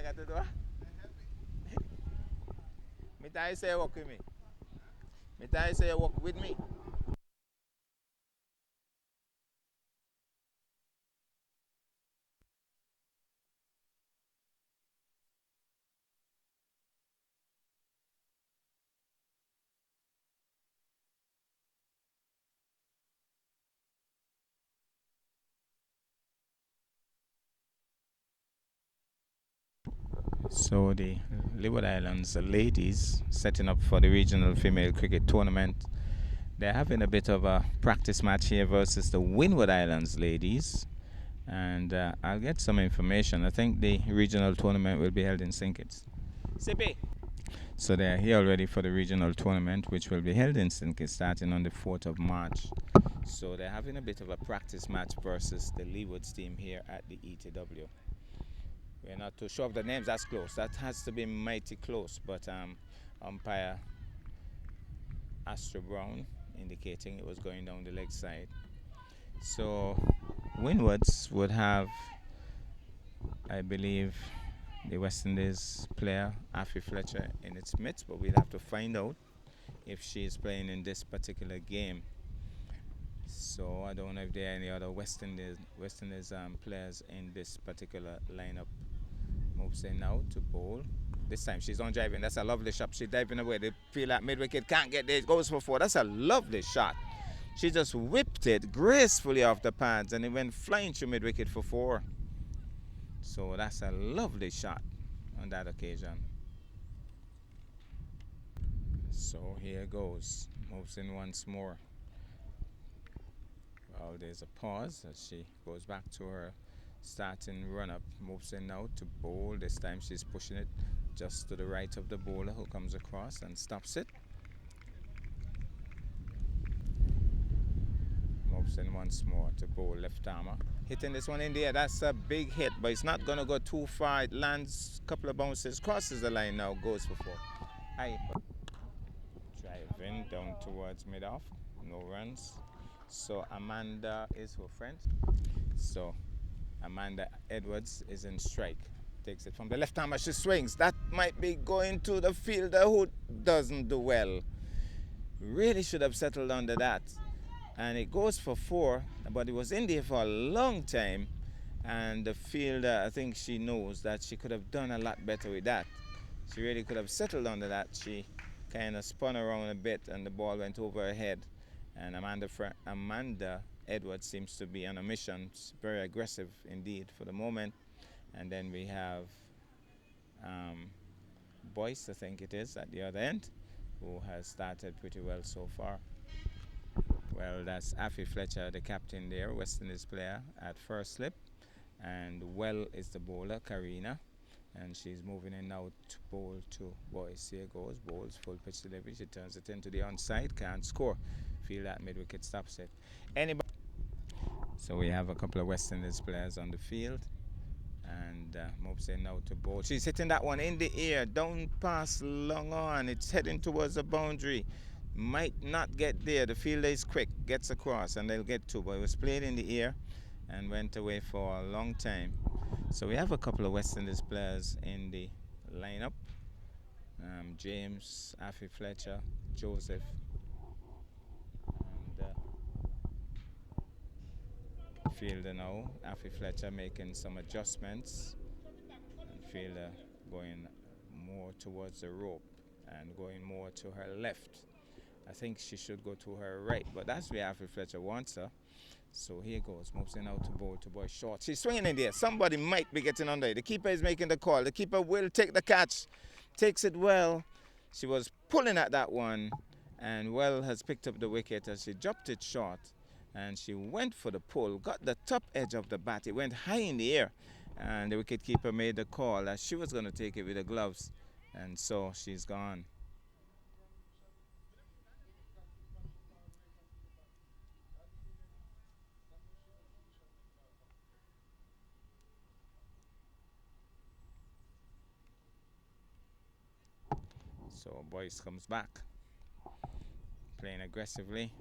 got to do? Me tell you say you walk with me. Me tell you say you walk with me. So the Leeward Islands ladies setting up for the regional female cricket tournament. They're having a bit of a practice match here versus the Windward Islands ladies. And I'll get some information. I think the regional tournament will be held in St. Kitts. Sippy. So they're here already for the regional tournament, which will be held in St. Kitts starting on the 4th of March. So they're having a bit of a practice match versus the Leewards team here at the ETW. We're not too sure of the names. That's close. That has to be mighty close. But umpire Astro Brown indicating it was going down the leg side. So Windwards would have, I believe, the West Indies player Afi Fletcher in its midst, but we'll have to find out if she is playing in this particular game. So I don't know if there are any other West Indies players in this particular lineup. Moves in now to bowl. This time she's on driving. That's a lovely shot. She's diving away. They feel like mid-wicket can't get there. It goes for 4. That's a lovely shot. She just whipped it gracefully off the pads and it went flying through mid-wicket for 4. So that's a lovely shot on that occasion. So here goes. Moves in once more. Well, there's a pause as she goes back to her starting run-up. Moves in now to bowl. This time she's pushing it just to the right of the bowler who comes across and stops it. Moves in once more to bowl left armer. Hitting this one in the air. That's a big hit, but it's not going to go too far. It lands a couple of bounces, crosses the line now, goes for 4. High. Driving down towards mid-off. No runs. So Amanda is her friend. So Amanda Edwards is in strike. Takes it from the left arm as she swings. That might be going to the fielder who doesn't do well. Really should have settled under that. And it goes for 4, but it was in there for a long time. And the fielder, I think she knows that she could have done a lot better with that. She really could have settled under that. She kind of spun around a bit and the ball went over her head. And Amanda Edwards seems to be on a mission. She's very aggressive indeed for the moment. And then we have Boyce, I think it is, at the other end, who has started pretty well so far. Well, that's Afi Fletcher, the captain there, West Indies player at first slip. And Well is the bowler, Karina. And she's moving in now to bowl to Boyce. Here goes, bowls, full pitch delivery. She turns it into the onside, can't score. Feel that mid-wicket stops it. Anybody? So we have a couple of West Indies players on the field. And moves in now to bowl. She's hitting that one in the air. Don't pass long on. It's heading towards the boundary. Might not get there. The fielder is quick. Gets across and they'll get 2. But it was played in the air and went away for a long time. So we have a couple of West Indies players in the lineup. James, Afi Fletcher, Joseph. And fielder now, Afi Fletcher making some adjustments. And fielder going more towards the rope and going more to her left. I think she should go to her right, but that's where Afi Fletcher wants her. So here goes, moves in out to bowl to Boy short. She's swinging in there. Somebody might be getting under it. The keeper is making the call. The keeper will take the catch. Takes it well. She was pulling at that one. And Well has picked up the wicket as she dropped it short. And she went for the pull. Got the top edge of the bat. It went high in the air. And the wicket keeper made the call that she was going to take it with the gloves. And so she's gone. So Boyce comes back, playing aggressively.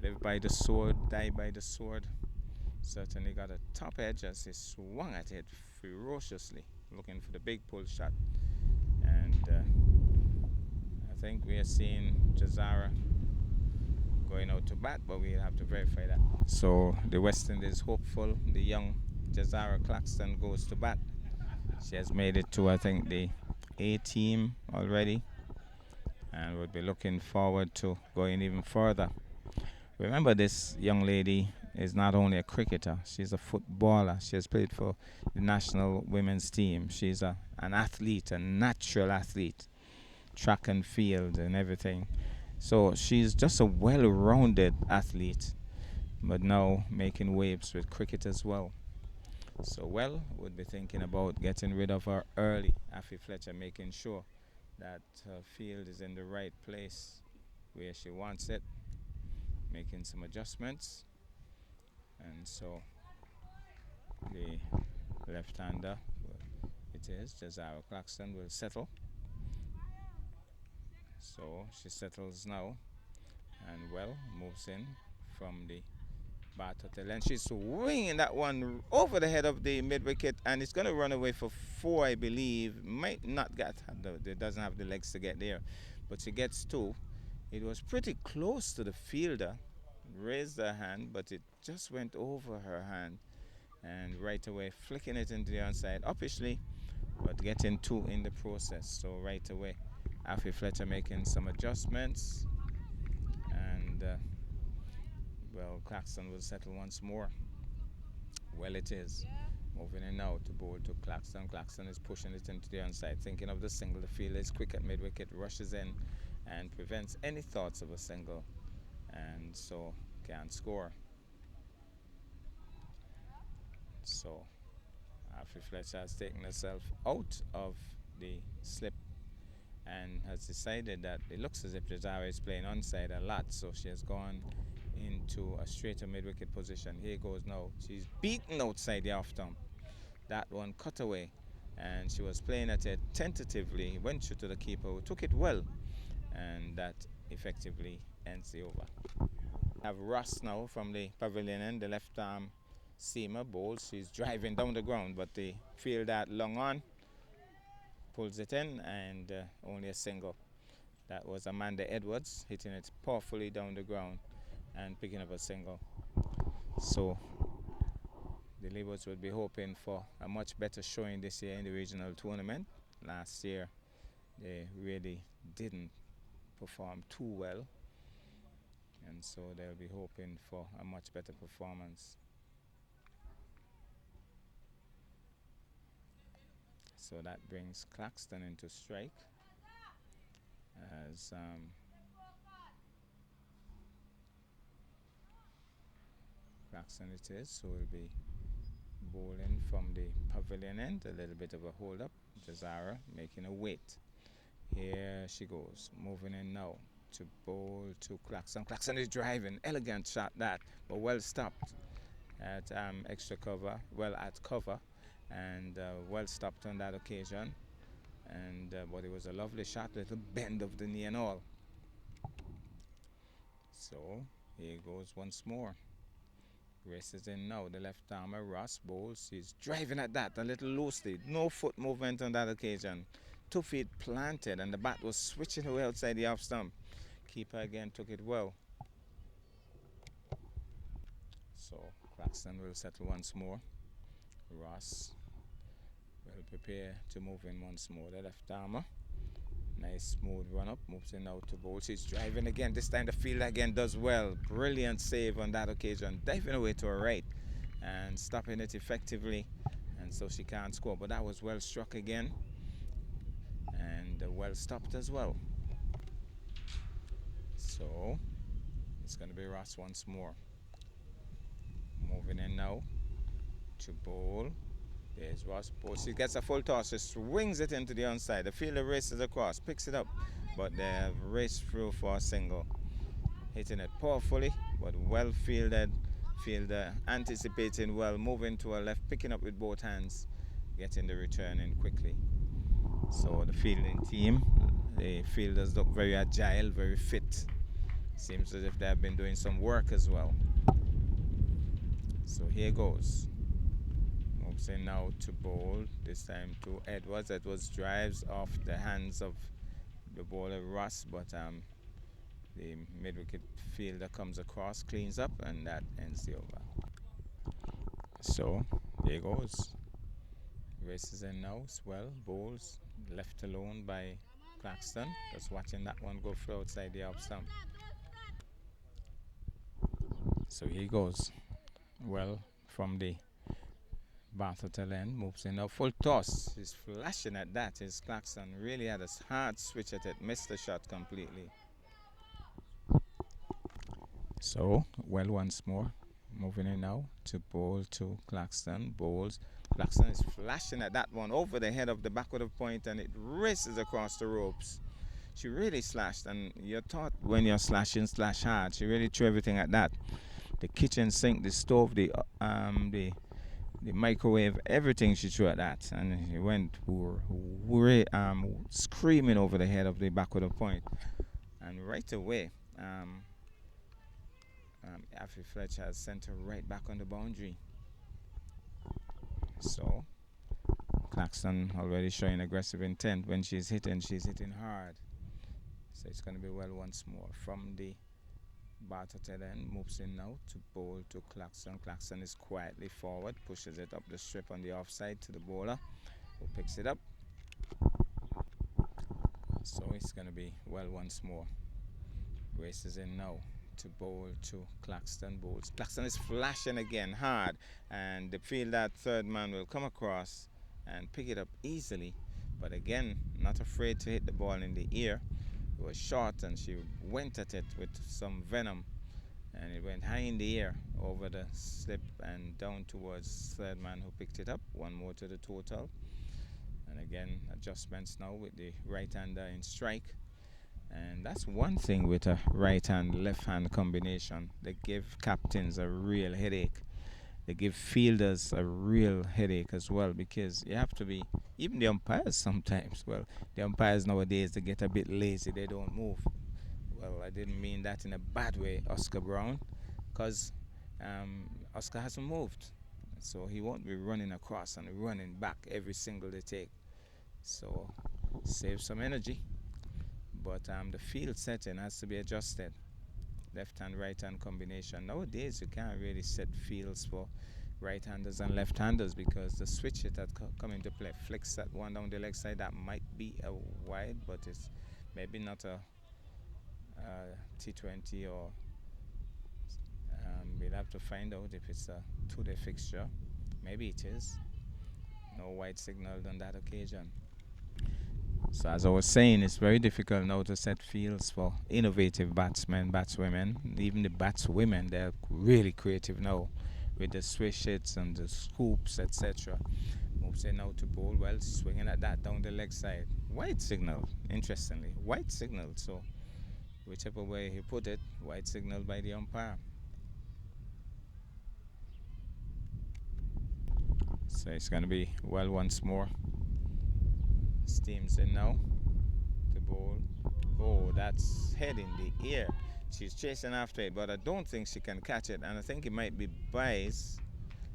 Live by the sword, die by the sword. Certainly got a top edge as he swung at it ferociously, looking for the big pull shot. And I think we are seeing Jazara going out to bat, but we have to verify that. So the West Indies hopeful. The young Jazara Claxton goes to bat. She has made it to, I think, the A team already, and we'll be looking forward to going even further. Remember, this young lady is not only a cricketer, she's a footballer. She has played for the national women's team. She's an athlete, a natural athlete, track and field and everything. So she's just a well-rounded athlete, but now making waves with cricket as well. So, well, would be thinking about getting rid of her early, Affy Fletcher, making sure that her field is in the right place where she wants it, making some adjustments. And so the left-hander, it is Jazara Claxton, will settle. So she settles now and, well, moves in from the bat hotel, and she's swinging that one over the head of the mid-wicket, and it's going to run away for 4, I believe. Might not get, it doesn't have the legs to get there, but she gets 2. It was pretty close to the fielder, raised her hand, but it just went over her hand, and right away flicking it into the onside, uppishly, but getting 2 in the process. So right away Affy Fletcher making some adjustments, and well, Claxton will settle once more. Well, it is. Moving in now to bowl to Claxton. Claxton is pushing it into the onside, thinking of the single. The fielder is quick at mid-wicket, rushes in and prevents any thoughts of a single, and so can't score. So Affy Fletcher has taken herself out of the slip and has decided that it looks as if Jazara is playing onside a lot, so she has gone into a straighter mid-wicket position. Here goes now. She's beaten outside the off-stump. That one cut away, and she was playing at it tentatively, went through to the keeper, who took it well, and that effectively ends the over. We have Ross now from the pavilion end, the left arm seamer bowls. She's driving down the ground, but the field that long on pulls it in, and only a single. That was Amanda Edwards hitting it powerfully down the ground and picking up a single. So the Leewards would be hoping for a much better showing this year in the regional tournament. Last year they really didn't perform too well, and so they'll be hoping for a much better performance. So that brings Claxton into strike as Claxton it is, so we'll be bowling from the pavilion end. A little bit of a hold up. Jazara making a wait. Here she goes, moving in now to bowl to Claxton. Claxton is driving, elegant shot that, but well stopped at extra cover, well at cover, and well stopped on that occasion. And but it was a lovely shot, little bend of the knee and all. So here goes once more. Races in now, the left armer Ross bowls. He's driving at that a little loosely, no foot movement on that occasion. 2 feet planted, and the bat was switching away outside the off stump. Keeper again took it well. So Claxton will settle once more. Ross will prepare to move in once more. The left armer, nice smooth run up, moves in out to bowl. She's driving again. This time the fielder again does well. Brilliant save on that occasion, diving away to her right and stopping it effectively, and so she can't score. But that was well struck again, and well stopped as well. So it's going to be Ross once more. Moving in now to bowl. There's Ross bowl. She gets a full toss. She swings it into the onside. The fielder races across, picks it up, but they have raced through for a single. Hitting it powerfully, but well fielded. Fielder anticipating well, moving to her left, picking up with both hands, getting the return in quickly. So the fielding team, the fielders look very agile, very fit. Seems as if they have been doing some work as well. So here goes. Moves in now to bowl, this time to Edwards. Edwards drives off the hands of the bowler Ross, but the mid-wicket fielder comes across, cleans up, and that ends the over. So there goes. Races in now, Swell bowls, left alone by Claxton. Just watching that one go through outside the off stump. So here he goes. Well, from the Bartletel end, moves in now, full toss. He's flashing at that. His Claxton really had a hard switch at it, missed the shot completely. So, well, once more, moving in now to bowl to Claxton. Bowls. Claxton is flashing at that one over the head of the backward of point, and it races across the ropes. She really slashed, and you're taught when you're slashing, slash hard. She really threw everything at that. The kitchen sink, the stove, the microwave, everything she threw at that, and he went screaming over the head of the backward of point, and right away. Afi Fletcher has sent her right back on the boundary. So Claxton already showing aggressive intent. When she's hitting hard. So it's going to be well once more from the Bartletel end. Moves in now to bowl to Claxton. Claxton is quietly forward, pushes it up the strip on the offside to the bowler, who picks it up. So it's going to be well once more. Races in now to bowl to Claxton. Bowls. Claxton is flashing again hard, and the fielder, third man, will come across and pick it up easily, but again not afraid to hit the ball in the ear. It was short, and she went at it with some venom, and it went high in the air over the slip and down towards third man, who picked it up. One more to the total, and again adjustments now with the right-hander in strike. And that's one thing with a right hand left hand combination. They give captains a real headache. They give fielders a real headache as well, because you have to be, even the umpires sometimes, well, the umpires nowadays, they get a bit lazy, they don't move. Well, I didn't mean that in a bad way, Oscar Brown, because Oscar hasn't moved. So he won't be running across and running back every single they take. So save some energy. But the field setting has to be adjusted. Left hand, right hand combination. Nowadays, you can't really set fields for right-handers and left-handers, because the switch hit that come into play. Flicks that one down the leg side. That might be a wide, but it's maybe not a T20, or we'll have to find out if it's a two-day fixture. Maybe it is. No white signaled on that occasion. So as I was saying, it's very difficult now to set fields for innovative batsmen, batswomen. Even the batswomen, they're really creative now with the swish hits and the scoops, etc. Moves in now to bowl. Well, swinging at that down the leg side. White signal, interestingly. White signal. So whichever way he put it, white signal by the umpire. So it's going to be well once more. Steams in now to bowl. Oh, that's head in the air. She's chasing after it, but I don't think she can catch it, and I think it might be Bice.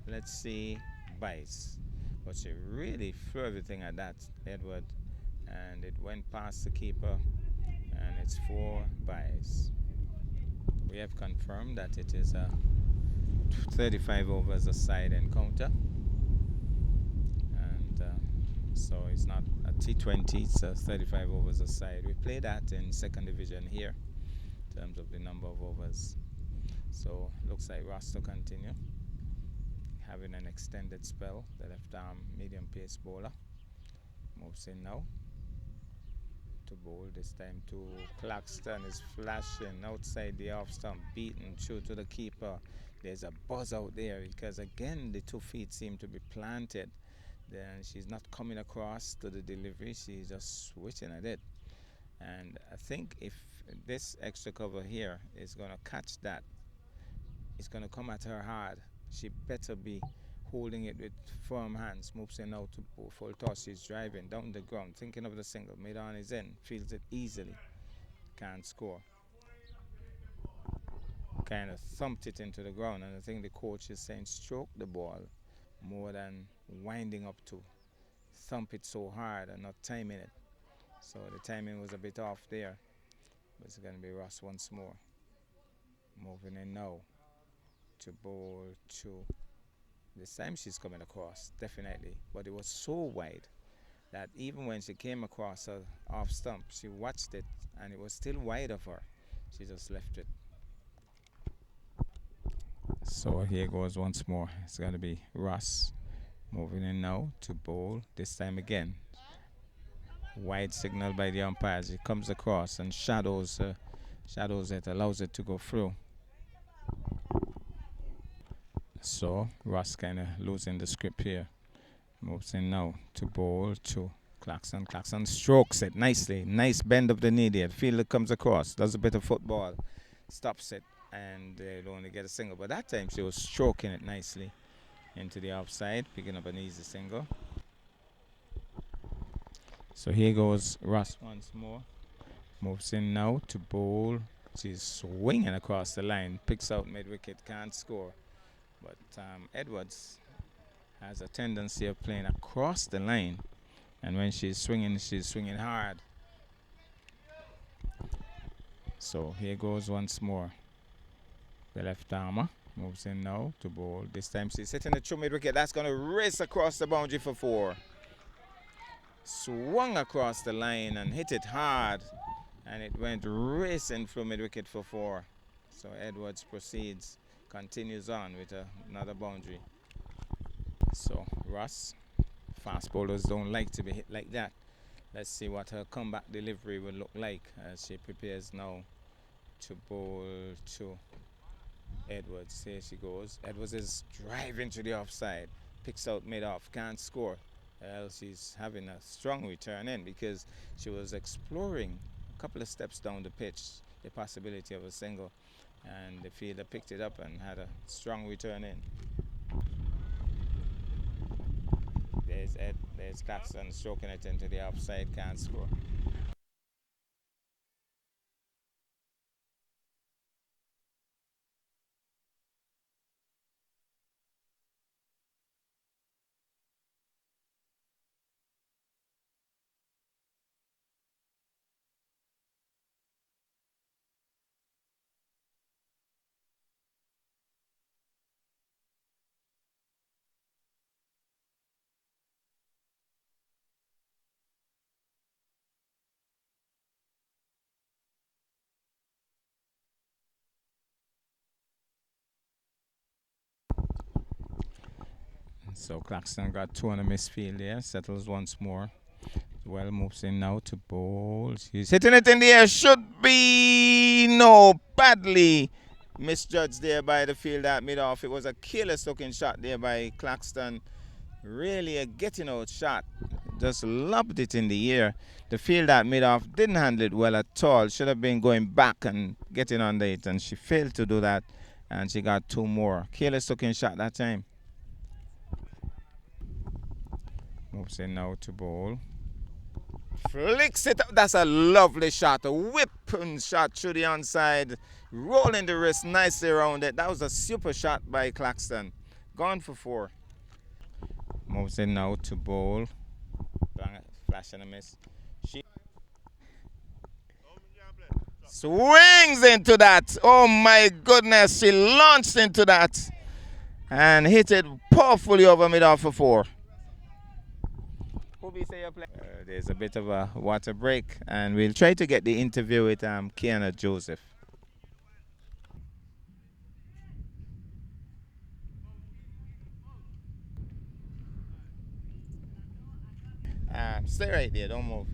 Let's see, Bice. But she really threw everything at that, Edward, and it went past the keeper, and it's for Bice. We have confirmed that it is a 35 overs a side encounter. So it's not a T20, it's a 35 overs a side. We play that in second division here in terms of the number of overs. So looks like Ross to continue, having an extended spell. The left arm medium pace bowler moves in now to bowl, this time to Claxton. Is flashing outside the off stump, beaten through to the keeper. There's a buzz out there, because again the 2 feet seem to be planted. Then she's not coming across to the delivery, she's just switching at it. And I think if this extra cover here is going to catch that, it's going to come at her hard. She better be holding it with firm hands. Moves in now to full toss. She's driving down the ground, thinking of the single. Mid-on is in, feels it easily, can't score. Kind of thumped it into the ground, and I think the coach is saying stroke the ball. more than winding up to thump it so hard and not timing it. So the timing was a bit off there. But it's going to be Ross once more. Moving in now to bowl two. This time she's coming across, definitely. But it was so wide that even when she came across her off stump, she watched it and it was still wide of her. She just left it. So here goes once more. It's going to be Ross moving in now to bowl. This time again. Wide signal by the umpires. It comes across and shadows it, allows it to go through. So Ross kind of losing the script here. Moves in now to bowl to Claxon. Claxon strokes it nicely. Nice bend of the knee there. Fielder comes across, does a bit of football, stops it, and they'll only get a single. But that time she was stroking it nicely into the offside, picking up an easy single. So here goes Ross once more. Moves in now to bowl. She's swinging across the line. Picks out mid-wicket, can't score. But Edwards has a tendency of playing across the line. And when she's swinging hard. So here goes once more. The left armer moves in now to bowl. This time she's hitting the true mid-wicket. That's going to race across the boundary for 4. Swung across the line and hit it hard. And it went racing through mid-wicket for 4. So Edwards continues on with another boundary. So Ross, fast bowlers don't like to be hit like that. Let's see what her comeback delivery will look like as she prepares now to bowl to Edwards. Here she goes. Edwards is driving to the offside. Picks out mid-off, can't score. Else she's having a strong return in because she was exploring a couple of steps down the pitch the possibility of a single. And the fielder picked it up and had a strong return in. There's Claxon stroking it into the offside, can't score. So Claxton got 2 on a misfield there, settles once more. Well, moves in now to bowl. He's hitting it in the air. Should be no, badly misjudged there by the field at mid-off. It was a careless looking shot there by Claxton. Really a getting out shot. Just lobbed it in the air. The field at mid-off didn't handle it well at all. Should have been going back and getting under it, and she failed to do that. And she got 2 more. Careless looking shot that time. Moves in now to bowl. Flicks it up. That's a lovely shot. A whipping shot through the onside. Rolling the wrist nicely around it. That was a super shot by Claxton. Gone for 4. Moves in now to bowl. Flash and a miss. She swings into that. Oh my goodness. She launched into that. And hit it powerfully over mid-off for 4. There's a bit of a water break, and we'll try to get the interview with Kiana Joseph. Stay right there, don't move.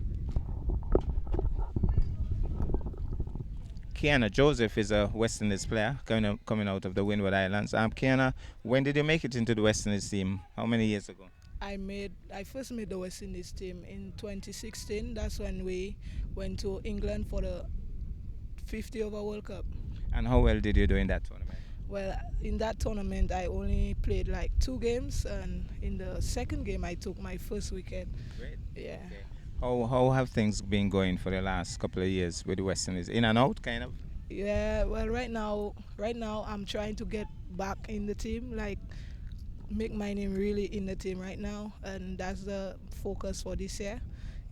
Kiana Joseph is a West Indies player coming out of the Windward Islands. Kiana, when did you make it into the West Indies team? How many years ago? I first made the West Indies team in 2016. That's when we went to England for the 50 over World Cup. And how well did you do in that tournament? Well, in that tournament, I only played like 2 games, and in the second game, I took my first wicket. Great. Yeah. Okay. How have things been going for the last couple of years with the West Indies? In and out, kind of? Yeah. Well, right now, I'm trying to get back in the team. Like make my name really in the team right now, and that's the focus for this year.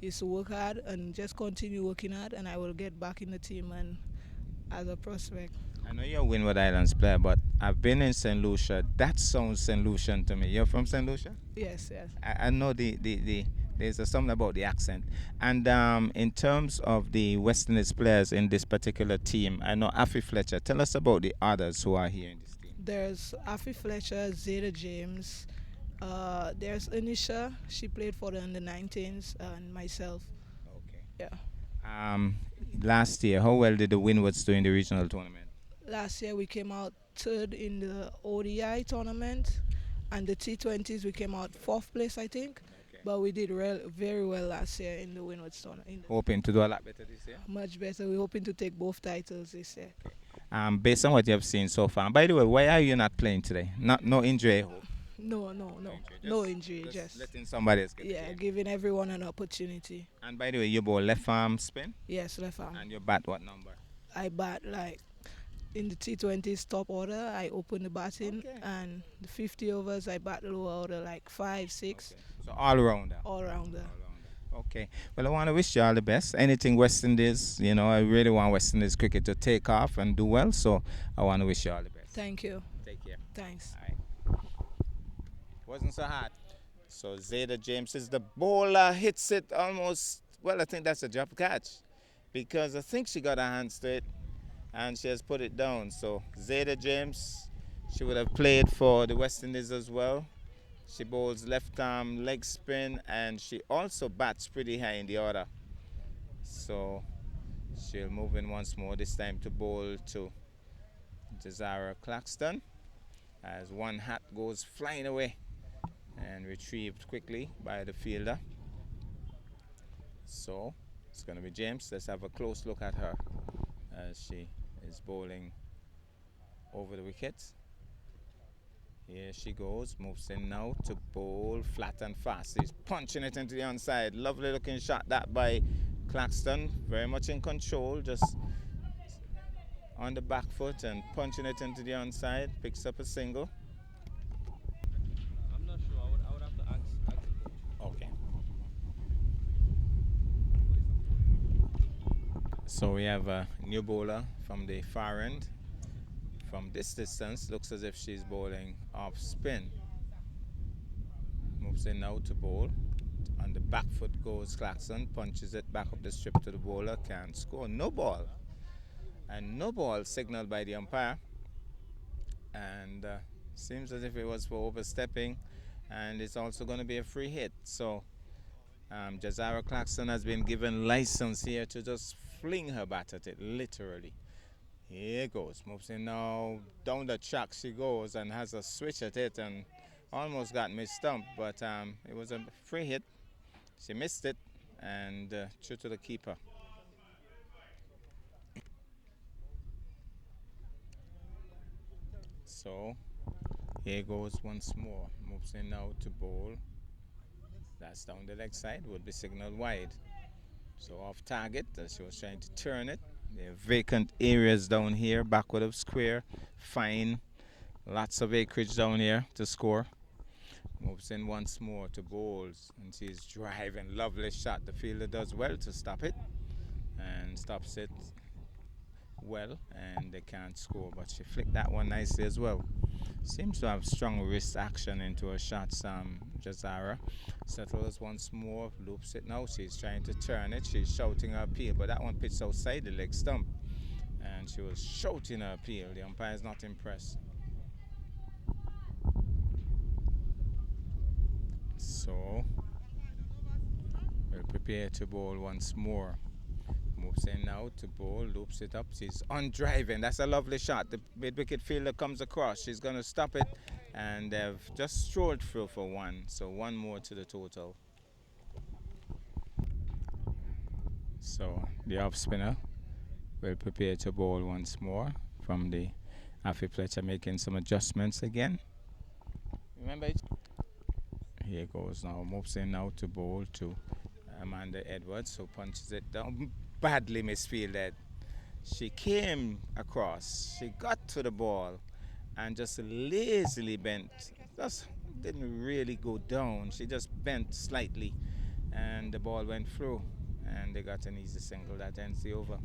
Is to work hard and just continue working hard, and I will get back in the team and as a prospect. I know you're a Windward Islands player, but I've been in St. Lucia. That sounds St. Lucian to me. You're from St. Lucia? Yes, yes. I know there's something about the accent. And in terms of the West Indies players in this particular team, I know Afi Fletcher. Tell us about the others who are here in this team. There's Afi Fletcher, Zeta James. There's Anisha. She played for the under 19s, and myself. Okay. Yeah. Um, Last year, how well did the Windwards do in the regional tournament? Last year we came out third in the ODI tournament, and the T20s we came out fourth place, I think. Okay. But we did very well last year in the Windwards tournament. Hoping to do a lot better this year. Much better. We're hoping to take both titles this year. Based on what you have seen so far. By the way, why are you not playing today? No injury. I hope. No injury. Just letting somebody else get the yeah, game. giving everyone an opportunity. And by the way, you bowl left arm spin Yes, left arm. and you bat what number? I bat like in the T20s top order. I open the batting, Okay. and the 50 overs I bat lower order like 5, 6, Okay. So all rounder. all rounder. Okay. Well, I want to wish you all the best. Anything West Indies, I really want West Indies cricket to take off and do well. So I want to wish you all the best. Thank you. Take care. Thanks. All right. Wasn't so hard. So Zeta James is the bowler, hits it almost. Well, I think that's a drop catch because I think she got her hands to it and she has put it down. So Zeta James, she would have played for the West Indies as well. She bowls left arm leg spin and she also bats pretty high in the order. So she'll move in once more, this time to bowl to Jazara Claxton as one hat goes flying away and retrieved quickly by the fielder. So it's going to be James. Let's have a close look at her as she is bowling over the wicket. Here she goes, moves in now to bowl flat and fast. He's punching it into the onside. Lovely looking shot that by Claxton. Very much in control, just on the back foot and punching it into the onside. Picks up a single. I'm not sure. I would have to ask the coach. Okay. So we have a new bowler from the far end. From this distance, looks as if she's bowling off spin. Moves in now to bowl. On the back foot goes Claxton, punches it back up the strip to the bowler, can't score. No ball. And no ball signaled by the umpire. And seems as if it was for overstepping. And it's also going to be a free hit. So Jazara Claxton has been given license here to just fling her bat at it, literally. Here goes, moves in now, down the track she goes and has a switch at it and almost got missed-stumped, but it was a free hit. She missed it and threw to the keeper. So here goes once more, moves in now to bowl. That's down the leg side, would be signaled wide. So off target, she was trying to turn it. There are vacant areas down here, backward of square, fine. Lots of acreage down here to score. Moves in once more to bowls, and she's driving. Lovely shot. The fielder does well to stop it, and stops it well, and they can't score. But she flicked that one nicely as well. Seems to have strong wrist action into her shots, Jazara. Settles once more, loops it now. She's trying to turn it. She's shouting her appeal, but that one pitched outside the leg stump. And she was shouting her appeal. The umpire is not impressed. So, we'll prepare to bowl once more. Moves in now to bowl, loops it up. She's on driving. That's a lovely shot. The mid-wicket fielder comes across. She's going to stop it. And they've just strolled through for one. So one more to the total. So the off spinner will prepare to bowl once more from the Afi Fletcher, making some adjustments again. Remember it? Here goes now. Moves in now to bowl to Amanda Edwards, who punches it down. Badly misfielded. She came across. She got to the ball and just lazily bent. Just didn't really go down. She just bent slightly, and the ball went through, and they got an easy single. That ends the over.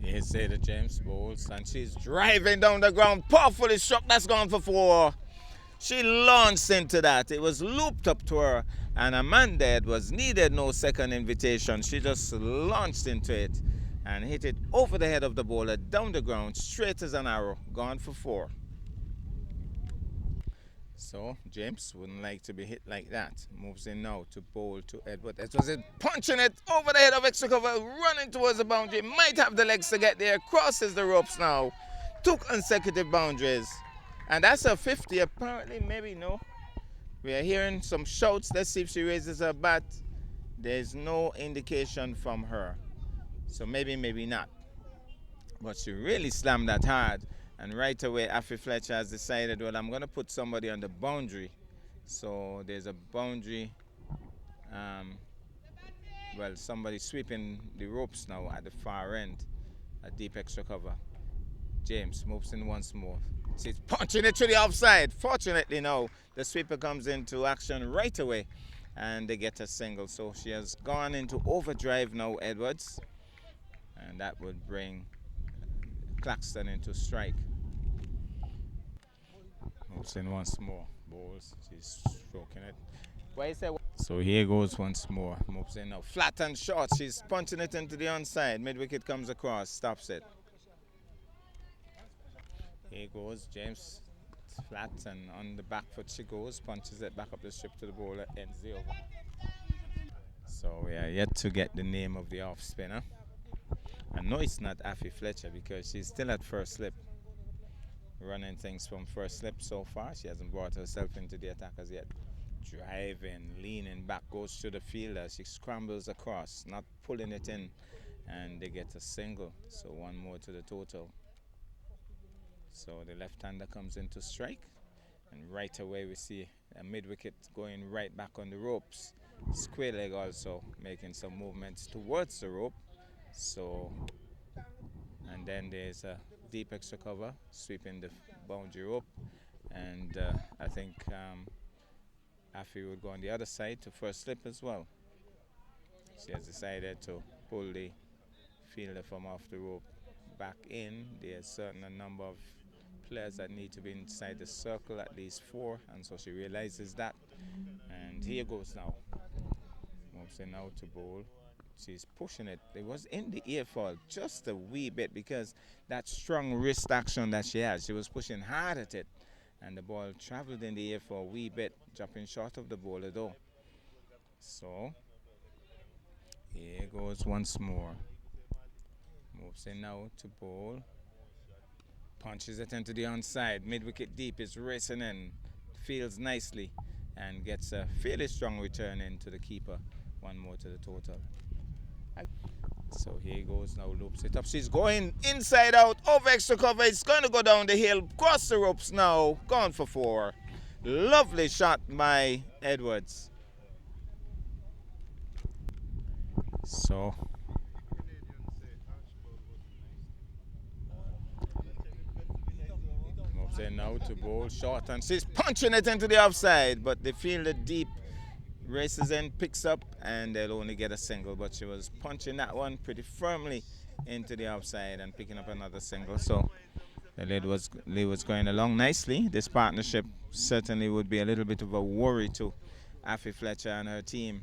Here's Zeta James bowls, and she's driving down the ground. Powerfully struck. That's gone for 4. She launched into that. It was looped up to her, and Amanda Edwards needed no second invitation. She just launched into it and hit it over the head of the bowler, down the ground, straight as an arrow. Gone for 4. So James wouldn't like to be hit like that. Moves in now to bowl to Edward. Edwards is punching it over the head of extra cover, running towards the boundary. Might have the legs to get there. Crosses the ropes now. 2 consecutive boundaries. And that's a 50 apparently, maybe no. We are hearing some shouts. Let's see if she raises her bat. There's no indication from her. So maybe, maybe not. But she really slammed that hard. And right away, Affy Fletcher has decided, well, I'm going to put somebody on the boundary. So there's a boundary. Well, somebody sweeping the ropes now at the far end. A deep extra cover. James moves in once more. She's punching it to the offside. Fortunately now, the sweeper comes into action right away. And they get a single. So she has gone into overdrive now, Edwards. And that would bring Claxton into strike. Moves in once more. Bowls. She's stroking it. What you say? So here goes once more. Moves in now. Flat and short. She's punching it into the onside. Mid wicket comes across. Stops it. Here goes James. It's flat and on the back foot she goes. Punches it back up the strip to the bowler. Ends the over. So we are yet to get the name of the off spinner. I know it's not Affy Fletcher because she's still at first slip. Running things from first slip so far. She hasn't brought herself into the attack as yet. Driving, leaning back, goes to the fielder. She scrambles across, not pulling it in. And they get a single. So 1 more to the total. So the left-hander comes into strike. And right away we see a mid-wicket going right back on the ropes. Square leg also making some movements towards the rope. So, and then there's a deep extra cover sweeping the boundary rope, and I think Affy would go on the other side to first slip as well. She has decided to pull the fielder from off the rope back in. There's certain number of players that need to be inside the circle, at least 4, and so she realizes that. And here goes now. Moves in now to bowl. She's pushing it. It was in the ear fall just a wee bit because that strong wrist action that she has. She was pushing hard at it. And the ball traveled in the air for a wee bit, dropping short of the bowler though. So, here goes once more. Moves in now to bowl. Punches it into the onside. Mid-wicket deep is racing in. Fields nicely and gets a fairly strong return into the keeper. 1 more to the total. So here goes now, loops it up. She's going inside out, over extra cover. It's going to go down the hill, cross the ropes now. Gone for 4. Lovely shot by Edwards. So moves in now to bowl short, and she's punching it into the offside, but the fielder deep races in, picks up, and they'll only get a single. But she was punching that one pretty firmly into the offside and picking up another single. So the lead was going along nicely. This partnership certainly would be a little bit of a worry to Affy Fletcher and her team.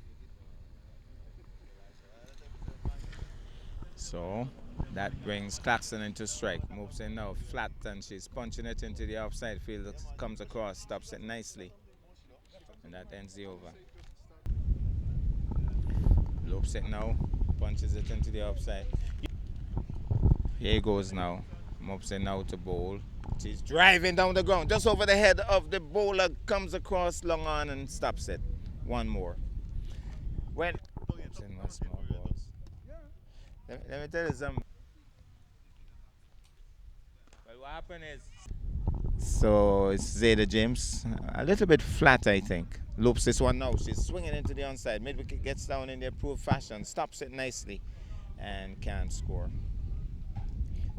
So that brings Claxton into strike. Moves in now flat, and she's punching it into the offside. Fielder comes across, stops it nicely, and that ends the over. Loops it now, punches it into the offside. Here he goes now. Moves in now to bowl. She's driving down the ground, just over the head of the bowler, comes across long on and stops it. 1 more. When moves in once more balls. Let me tell you something. Well, what happened is, so it's Zeta James, a little bit flat, I think. Loops this one now. She's swinging into the onside. Mid-wicket gets down in the approved fashion, stops it nicely, and can't score.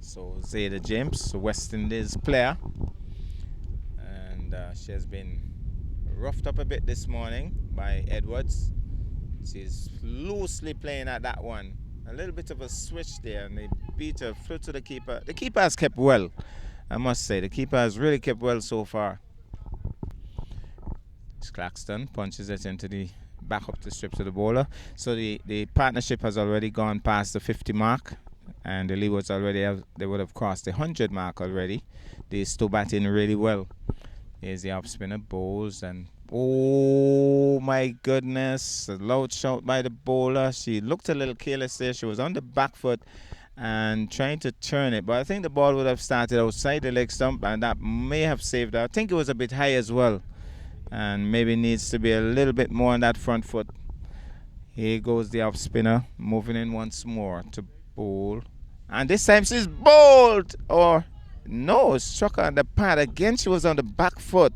So Zeta James, West Indies player, and and she has been roughed up a bit this morning by Edwards. She's loosely playing at that one. A little bit of a switch there, and they beat her, flew to the keeper. The keeper has kept well, I must say. The keeper has really kept well so far. Claxton punches it into the back up the strip to the bowler. So the partnership has already gone past the 50 mark, and the Leewards they would have crossed the 100 mark already. They still batting really well. Here's the off spinner, bowls, and oh my goodness, a loud shout by the bowler. She looked a little careless there. She was on the back foot and trying to turn it, but I think the ball would have started outside the leg stump, and that may have saved her. I think it was a bit high as well, and maybe needs to be a little bit more on that front foot. Here goes the off spinner, moving in once more to bowl, and this time she's bowled, or no, struck her on the pad again. She was on the back foot.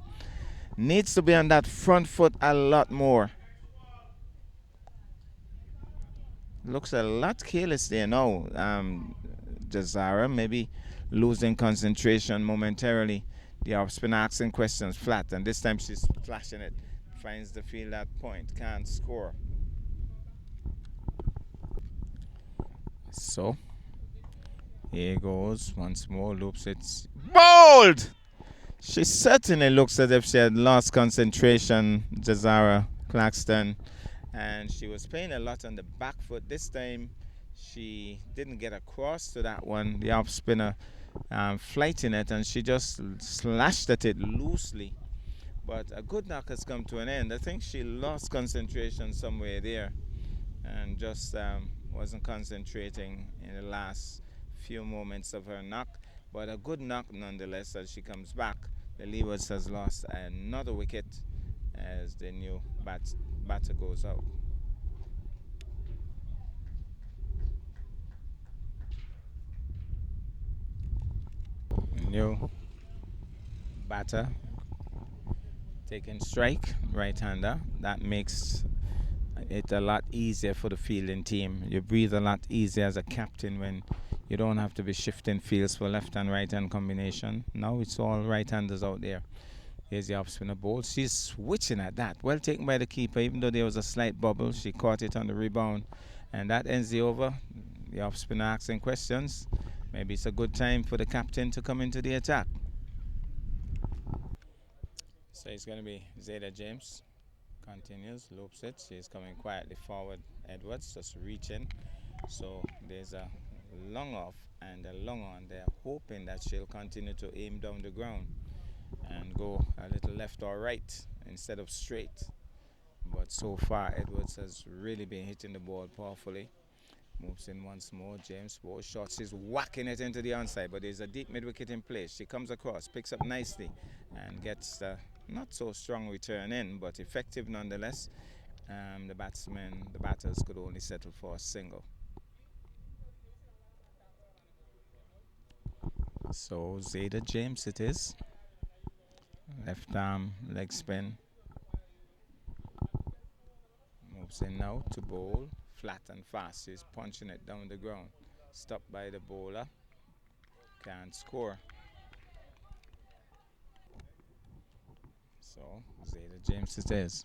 Needs to be on that front foot a lot more. Looks a lot careless there now. Jazara maybe losing concentration momentarily. The off spinner asking questions flat, and this time she's flashing it. Finds the field at point, can't score. So here goes once more, loops it. Bowled! She certainly looks as if she had lost concentration, Jazara Claxton, and she was playing a lot on the back foot. This time she didn't get across to that one, the off spinner flighting it, and she just slashed at it loosely. But a good knock has come to an end. I think she lost concentration somewhere there and just wasn't concentrating in the last few moments of her knock. But a good knock nonetheless as she comes back. The Leewards has lost another wicket as the new batter goes out. New batter taking strike, right-hander. That makes it a lot easier for the fielding team. You breathe a lot easier as a captain when you don't have to be shifting fields for left and right hand combination. Now it's all right-handers out there. Here's the off spinner bowl. She's switching at that. Well taken by the keeper, even though there was a slight bubble. She caught it on the rebound, and that ends the over. The off spinner asking questions. Maybe it's a good time for the captain to come into the attack. So it's going to be Zeta James. Continues, loops it. She's coming quietly forward. Edwards just reaching. So there's a long off and a long on. They're hoping that she'll continue to aim down the ground and go a little left or right instead of straight. But so far, Edwards has really been hitting the ball powerfully. Moves in once more. James ball shot. She's whacking it into the onside, but there's a deep mid wicket in place. She comes across, picks up nicely, and gets the not so strong return in, but effective nonetheless. The batters could only settle for a single. So Zeta James it is. Left arm leg spin. Moves in now to bowl. Flat and fast. She's punching it down the ground. Stopped by the bowler. Can't score. So Zeta James it is.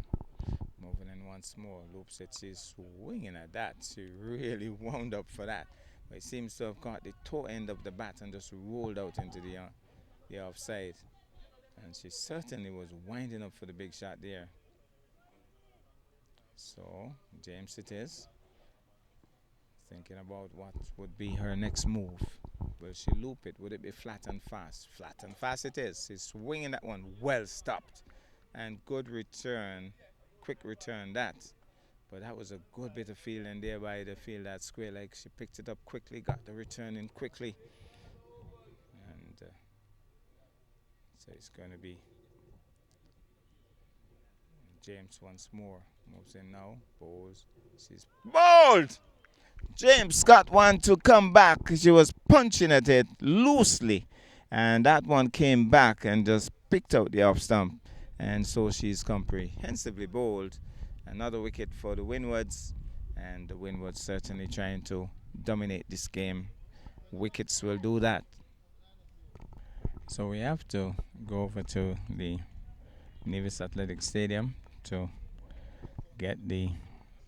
Moving in once more. Loops it. She's swinging at that. She really wound up for that. But it seems to have caught the toe end of the bat and just rolled out into the offside. And she certainly was winding up for the big shot there. So James it is. Thinking about what would be her next move. Will she loop it? Would it be flat and fast? Flat and fast it is. She's swinging that one. Well stopped. And good return. Quick return that. But that was a good bit of fielding there by the field at square leg. She picked it up quickly, got the return in quickly. And so it's going to be James once more. Moves in now. Bowls. She's bowled! James got one to come back. She was punching at it loosely. And that one came back and just picked out the off stump. And so she's comprehensively bowled. Another wicket for the Windwards. And the Windwards certainly trying to dominate this game. Wickets will do that. So we have to go over to the Nevis Athletic Stadium to get the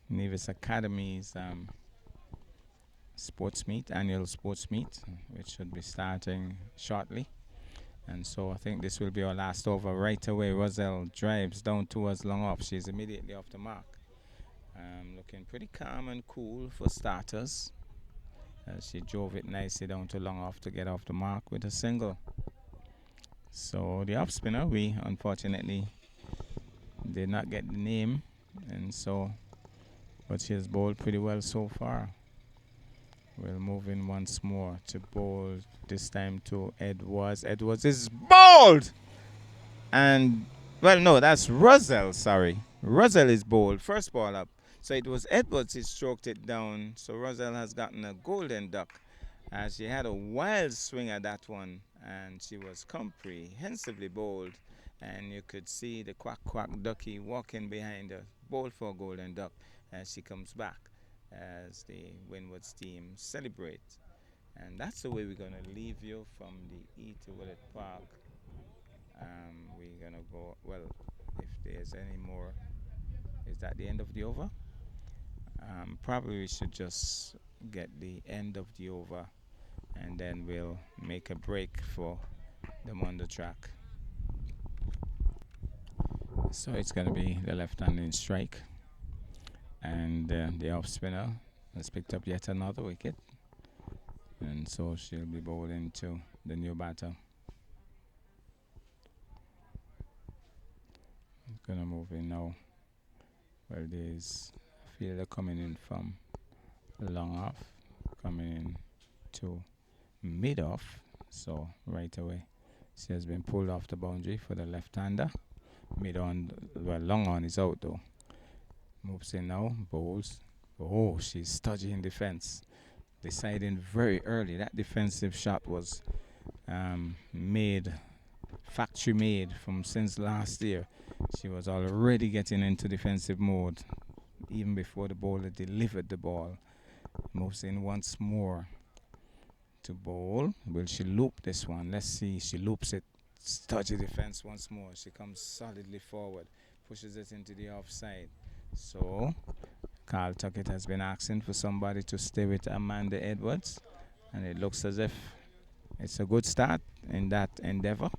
Nevis Academy's sports meet, annual sports meet, which should be starting shortly. And so I think this will be our last over. Right away, Roselle drives down towards long off. She's immediately off the mark. Looking pretty calm and cool for starters. She drove it nicely down to long off to get off the mark with a single. So the off spinner, we unfortunately did not get the name, and so, but she has bowled pretty well so far. We'll move in once more to bowl, this time to Edwards. Edwards is bowled! And, well, no, that's Roselle, sorry. Roselle is bowled, first ball up. So it was Edwards who stroked it down. So Roselle has gotten a golden duck. She had a wild swing at that one, and she was comprehensively bowled. And you could see the quack quack ducky walking behind her, bowled for a golden duck as she comes back as the Windwards team celebrate. And that's the way we're going to leave you from the ET Willet Park. We're going to go, well, if there's any more, is that the end of the over? Probably we should just get the end of the over, and then we'll make a break for them on the track. So it's going to be the left-handed strike, and the off spinner has picked up yet another wicket, and so she'll be bowling to the new batter. Going to move in now. Well, there's a fielder coming in from long off, coming in to mid off, so right away she has been pulled off the boundary for the left-hander. Mid on, well, long on is out though. Moves in now, bowls. Oh, she's stodgy in defense, deciding very early. That defensive shot was factory made from since last year. She was already getting into defensive mode even before the bowler delivered the ball. Moves in once more to bowl. Will she loop this one? Let's see. She loops it. Stodgy defense once more. She comes solidly forward, pushes it into the offside. So Carl Tuckett has been asking for somebody to stay with Amanda Edwards, and it looks as if it's a good start in that endeavor.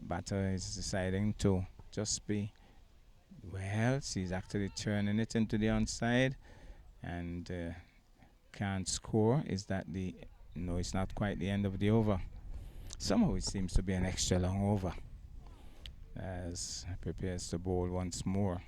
Batter is deciding to just be, well, she's actually turning it into the onside, and can't score. Is that the, no, it's not quite the end of the over. Somehow it seems to be an extra long over as prepares to bowl once more.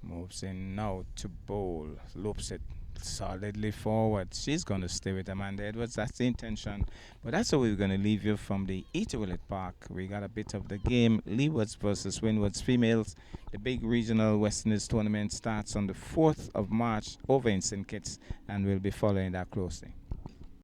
Moves in now to bowl, loops it solidly forward. She's going to stay with Amanda Edwards. That's the intention. But that's how we're going to leave you from the ET Willet Park. We got a bit of the game. Leewards versus Windwards females. The big regional West Indies tournament starts on the 4th of March over in St. Kitts, and we'll be following that closely.